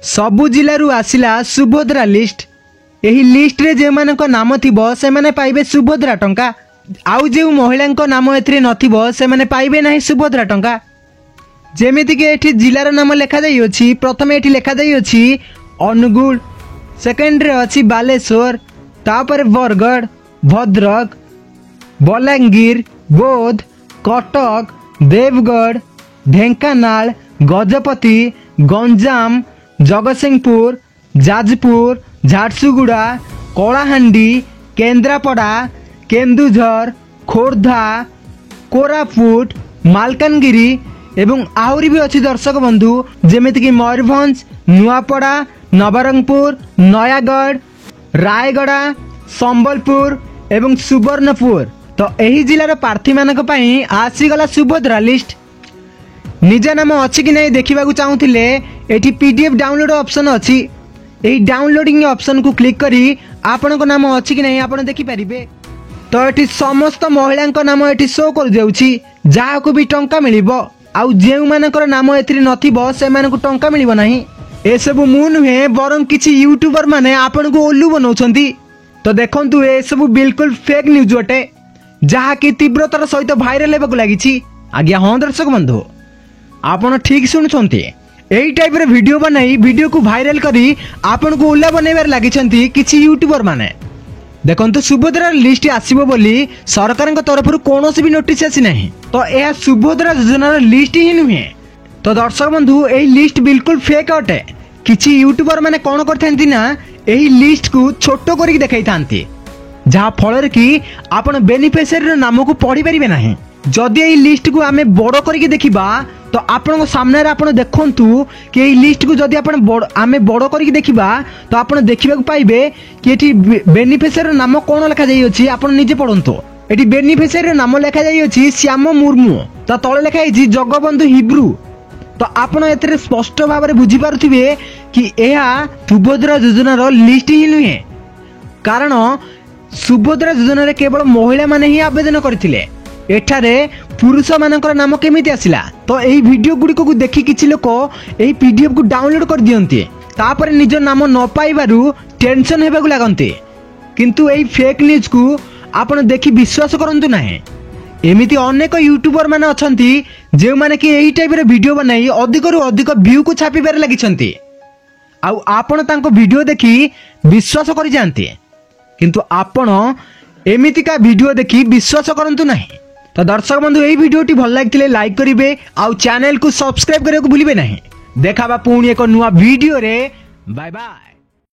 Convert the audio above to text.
सबु जिलू आसिला सुभद्रा लिस्ट। एही लिस्ट रे जे मानक नाम थिबो से माने पाइबे सुभद्रा टंका। आउ जे महिला नाम एथिरे नथिबो से माने पाइबे नाही सुभद्रा टंका। जेमिति के एठी जिलार नाम लेखा जाई अछि। प्रथमे एठी लेखा जाई अछि अनुगुल, सेकेंड रे अछि बालेश्वर, तापर बरगढ़, भद्रक, बलांगीर, बौद्ध, कटक, देवगढ़, ढेंकानाल, गजपति, गंजाम, जगतसिंहपुर, जाजपुर, झारसुगुड़ा, कलाहांडी, केन्द्रापड़ा, केन्दुझर, खोर्धा, कोरापुट, मालकानगिरी एवं आहुरी भी अच्छी दर्शक बंधु जेमिति कि मयूरभंज, नुआपड़ा, नवरंगपुर, नयागढ़, रायगड़ा, संबलपुर एवं सुवर्णपुर। तो यही जिलार प्रार्थी मानक पई आसीगला सुभद्रा लिस्ट। निज नाम अच्छी कि नहीं देखा चाहूले एटी पीडीएफ डाउनलोड ऑप्शन अच्छी। यही डाउनलोडिंग ऑप्शन को क्लिक करी आपण नाम अच्छी कि नहीं आपण देखि परिबे। तो ये समस्त महिला नाम ये शो कर जाउछि जहा को भी टंका मिलिबो। आउ जेउ मानकर नाम एथिरे नथिबो से मानकु टंका मिलिबो नाही। ए सब मु नुहे बरं किछि यूट्यूबर माने आपण को ओल्लू बनौछंती। तो देखंतु ए सब बिल्कुल फेक न्यूज अटे जहा कि तीव्रतार सहित भाइराल हेबाकु लागिछि। आज्ञा हां दर्शक बंधु आपण ठीक सुनुछंती। एही टाइप रे वीडियो बनाई वीडियो को भाइराल करी आपण को ओल्ला बनैबार लागिछंती किछि यूट्यूबर माने। देखंतु सुभद्रा लिस्ट आसीबो बोली सरकार तरफ कौन भी नोटिस आसी नहीं। तो यह सुभद्रा योजनार लिस्ट ही नुहे। तो दर्शक बंधु यही लिस्ट बिल्कुल फेक अटे। किछि यूट्यूबर माने कौन करथांती ना यही लिस्ट को छोटो करिक देखाई थांती जहा फल कि आपण बेनिफिशियरी नाम को पढ़ी पारिबे नाही। जदि यही लिस्ट को आमे बड़ करिक देखिबा तो आपण सामने आपण देखंतु कि यही लिस्ट को जदि आपण आमे बड़ करिक देखिबा तो आपण देखिबा पाइबे कि एठी बेनिफिशियरी नाम कोन लिखा जाई अछि। आपण निजे पढंतु। एठी बेनिफिशियरी नाम लिखा जाई अछि श्याम मुर्मू। ता तळे लिखा अछि जगबंधु हिब्रू। तो आपण एतरे स्पष्ट भाव में बुझी पारुथिबे कि एहा सुभद्रा योजनार लिस्ट ही नुहे। कारण सुभद्रा योजना रे केवल महिला माने ही आवेदन करथिले। एठारे पुरुष मानकर नाम केमिति आसिला। तो यही वीडियो गुड़िक को देखि किछि लोक यही पीडीएफ को डाउनलोड कर दियंती तापर निज नाम न पाइबारु टेंशन हेबाकु लागंती। किंतु यही फेक न्यूज को आपण देखि विश्वास करंतु नाही। एमिति अनेक यूट्यूबर माने अछंती जे माने कि एही टाइप रे वीडियो बनाई अधिक रु अधिक व्यू को छापिबार लागिछंती। आउ आपण तांको वीडियो देखि विश्वास करि जानती। किंतु आपण एमिति का वीडियो देखि विश्वास करंतु नाही। तो दर्शक बंधु यही वीडियोटी भल लागिथिले लाइक करिवे आउ चैनल को सब्सक्राइब करने को भूलिबे नाही। देखाबा पुणी एक नुआ वीडियो रे। Bye bye.